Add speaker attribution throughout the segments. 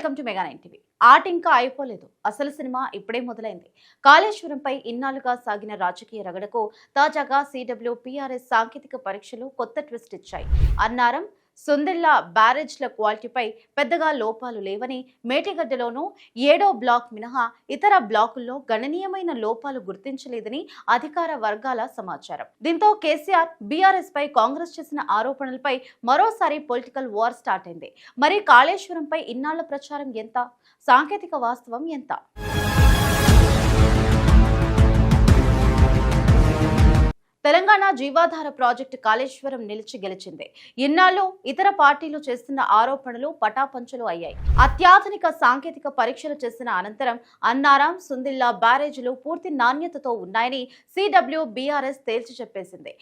Speaker 1: Welcome to mega 9 TV. ఆట ఇంకా అయిపోలేదు. అసలు సినిమా ఇప్పుడే మొదలైంది. కాళేశ్వరంపై ఇన్నాళ్లుగా సాగిన రాజకీయ రగడకు తాజాగా CWPRS సాంకేతిక పరీక్షలు కొత్త ట్విస్ట్ ఇచ్చాయి. అన్నారం సుందిళ్ల బ్యారేజ్ల క్వాలిటీపై పెద్దగా లోపాలు లేవని, మేటిగడ్డలోనూ 7వ బ్లాక్ మినహా ఇతర బ్లాకుల్లో గణనీయమైన లోపాలు గుర్తించలేదని అధికార వర్గాల సమాచారం. దీంతో కేసీఆర్, బీఆర్ఎస్ పై కాంగ్రెస్ చేసిన ఆరోపణలపై మరోసారి పొలిటికల్ వార్ స్టార్ట్ అయింది. మరి కాళేశ్వరంపై ఇన్నాళ్ల ప్రచారం ఎంత? సాంకేతిక వాస్తవం ఎంత? తెలంగాణ జీవాధార ప్రాజెక్టు కాళేశ్వరం నిలిచి గెలిచింది. ఇన్నాళ్లు ఇతర పార్టీలు చేస్తున్న ఆరోపణలు పటాపంచలు అయ్యాయి. అత్యాధునిక సాంకేతిక పరీక్షలు చేసిన అనంతరం అన్నారం, సుందిళ్ల బ్యారేజీలు పూర్తి నాణ్యతతో ఉన్నాయని CWBRS తేల్చి చెప్పేసింది.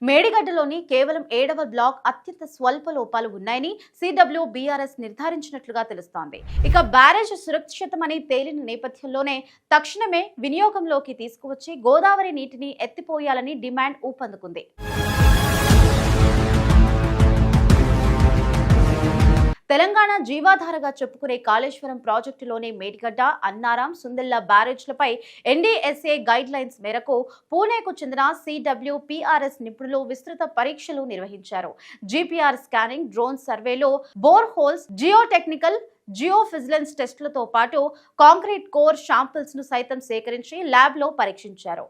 Speaker 1: మేడిగడ్డలోని కేవలం 7వ బ్లాక్ అత్యంత స్వల్ప లోపాలు ఉన్నాయని CWBRS నిర్ధారించినట్లుగా తెలుస్తోంది. ఇక బ్యారేజ్ సురక్షితమని తేలిన నేపథ్యంలోనే తక్షణమే వినియోగంలోకి తీసుకువచ్చి గోదావరి నీటిని ఎత్తిపోయాలని డిమాండ్ ఊపందుకుంది. తెలంగాణ జీవాధారగా చెప్పుకునే కాళేశ్వరం ప్రాజెక్టులోని మేడిగడ్డ, అన్నారం, సుందిళ్ల బ్యారేజ్లపై NDSA గైడ్ లైన్స్ మేరకు పూణేకు చెందిన CWPRS నిపుణులు విస్తృత పరీక్షలు నిర్వహించారు. GPR స్కానింగ్, డ్రోన్ సర్వేలో, బోర్ హోల్స్, జియోటెక్నికల్, జియోఫిజిలెన్స్ టెస్టులతో పాటు కాంక్రీట్ కోర్ శాంపిల్స్ ను సైతం సేకరించి ల్యాబ్ లో పరీక్షించారు.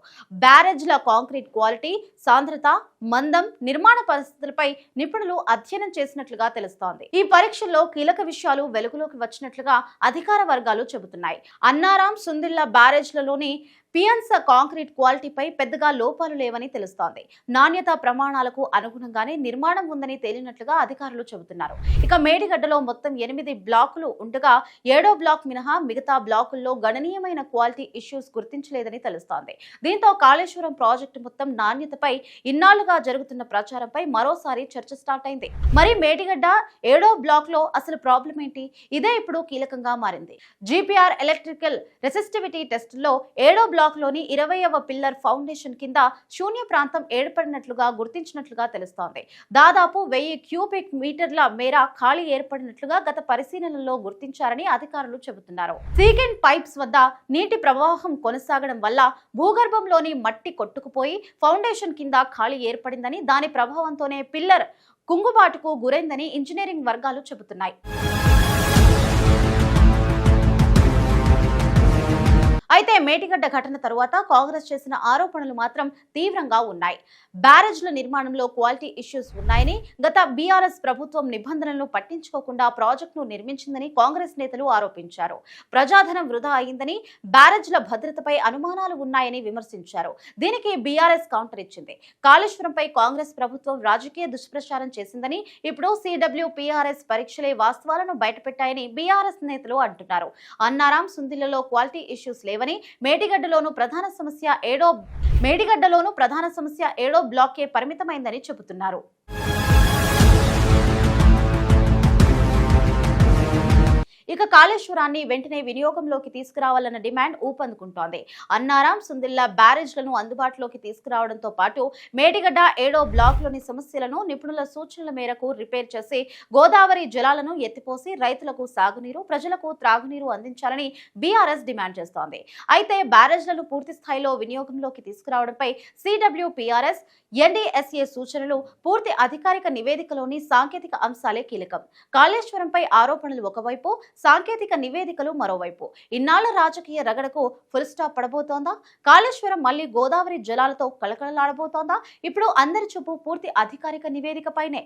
Speaker 1: బ్యారేజ్ల కాంక్రీట్ క్వాలిటీ, సాంద్రత, మందం, నిర్మాణ పరిస్థితులపై నిపుణులు అధ్యయనం చేసినట్లుగా తెలుస్తోంది. ఈ పరీక్షల్లో కీలక విషయాలు వెలుగులోకి వచ్చినట్లుగా అధికార వర్గాలు చెబుతున్నాయి. అన్నారం, సుందిళ్ల బ్యారేజ్లలోని పియన్స్ కాంక్రీట్ క్వాలిటీపై పెద్దగా లోపాలు లేవని తెలుస్తోంది. నాణ్యత ప్రమాణాలకు అనుగుణంగానే నిర్మాణం ఉందని తేలినట్లుగా అధికారులు చెబుతున్నారు. ఇక మేడిగడ్డలో మొత్తం 8 బ్లాకులు ఉండగా 7వ బ్లాక్ మినహా మిగతా బ్లాకుల్లో గణనీయమైన క్వాలిటీ ఇష్యూస్ గుర్తించలేదని తెలుస్తోంది. దీంతో కాళేశ్వరం ప్రాజెక్టు మొత్తం నాణ్యతపై ఇన్నాళ్లుగా జరుగుతున్న ప్రచారంపై మరోసారి చర్చ స్టార్ట్ అయింది. మరి మేడిగడ్డ 7వ బ్లాక్ లో అసలు ప్రాబ్లం ఏంటి? ఇదే ఇప్పుడు కీలకంగా మారింది. GPR ఎలక్ట్రికల్ రెసిస్టివిటీ టెస్టుల్లో 7వ బ్లాక్ లోని 20వ పిల్లర్ ఫౌండేషన్ కింద శూన్య ప్రాంతం ఏర్పడినట్లుగా గుర్తించినట్లుగా తెలుస్తోంది. దాదాపు 1000 క్యూబిక్ మీటర్ల మేర ఖాళీ ఏర్పడినట్లుగా గత పరిశీలనలో గుర్తించారని అధికారులు చెబుతున్నారు. సీకెండ్ పైప్స్ వద్ద నీటి ప్రవాహం కొనసాగడం వల్ల భూగర్భంలోని మట్టి కొట్టుకుపోయి ఫౌండేషన్ కింద ఖాళీ ఏర్పడిందని, దాని ప్రభావంతోనే పిల్లర్ కుంగుబాటుకు గురైందని ఇంజనీరింగ్ వర్గాలు చెబుతున్నాయి. అయితే మేడిగడ్డ ఘటన తరువాత కాంగ్రెస్ చేసిన ఆరోపణలు మాత్రం తీవ్రంగా ఉన్నాయి. బ్యారేజ్ల నిర్మాణంలో క్వాలిటీ ఇష్యూస్ ఉన్నాయని, గత బీఆర్ఎస్ ప్రభుత్వం నిబంధనలను పట్టించుకోకుండా ప్రాజెక్టును నిర్మించిందని కాంగ్రెస్ నేతలు ఆరోపించారు. ప్రజాధనం వృధా అయిందని, బ్యారేజ్ల భద్రతపై అనుమానాలు ఉన్నాయని విమర్శించారు. దీనికి బీఆర్ఎస్ కౌంటర్ ఇచ్చింది. కాళేశ్వరంపై కాంగ్రెస్ ప్రభుత్వం రాజకీయ దుష్ప్రచారం చేసిందని, ఇప్పుడు CWPRS పరీక్షలే వాస్తవాలను బయటపెట్టాయని బీఆర్ఎస్ నేతలు అంటున్నారు. అన్నారం, సుందిళ్లలో క్వాలిటీ ఇష్యూస్ లేవని, మేడిగడ్డలోనూ ప్రధాన సమస్య 7వ బ్లాక్కే పరిమితమైందని చెబుతున్నారు. ఇక కాళేశ్వరాన్ని వెంటనే వినియోగంలోకి తీసుకురావాలన్న డిమాండ్ ఊపందుకుంటోంది. అన్నారం, సుందిళ్ల బ్యారేజ్లను అందుబాటులోకి తీసుకురావడంతో పాటు మేడిగడ్డ 7వ బ్లాక్లోని సమస్యలను నిపుణుల సూచనల మేరకు రిపేర్ చేసి గోదావరి జలాలను ఎత్తిపోసి రైతులకు సాగునీరు, ప్రజలకు త్రాగునీరు అందించాలని బీఆర్ఎస్ డిమాండ్ చేస్తోంది. అయితే బ్యారేజ్లను పూర్తి స్థాయిలో వినియోగంలోకి తీసుకురావడంపై CWPRS, NDSA సూచనలు, పూర్తి అధికారిక నివేదికలోని సాంకేతిక అంశాలే కీలకం. కాళేశ్వరంపై ఆరోపణలు ఒకవైపు, సాంకేతిక నివేదికలు మరోవైపు. ఇన్నాళ్ల రాజకీయ రగడకు ఫుల్ స్టాప్ పడబోతోందా? కాళేశ్వరం మళ్లీ గోదావరి జలాలతో కళకళలాడబోతోందా? ఇప్పుడు అందరి చూపు పూర్తి అధికారిక నివేదికపైనే.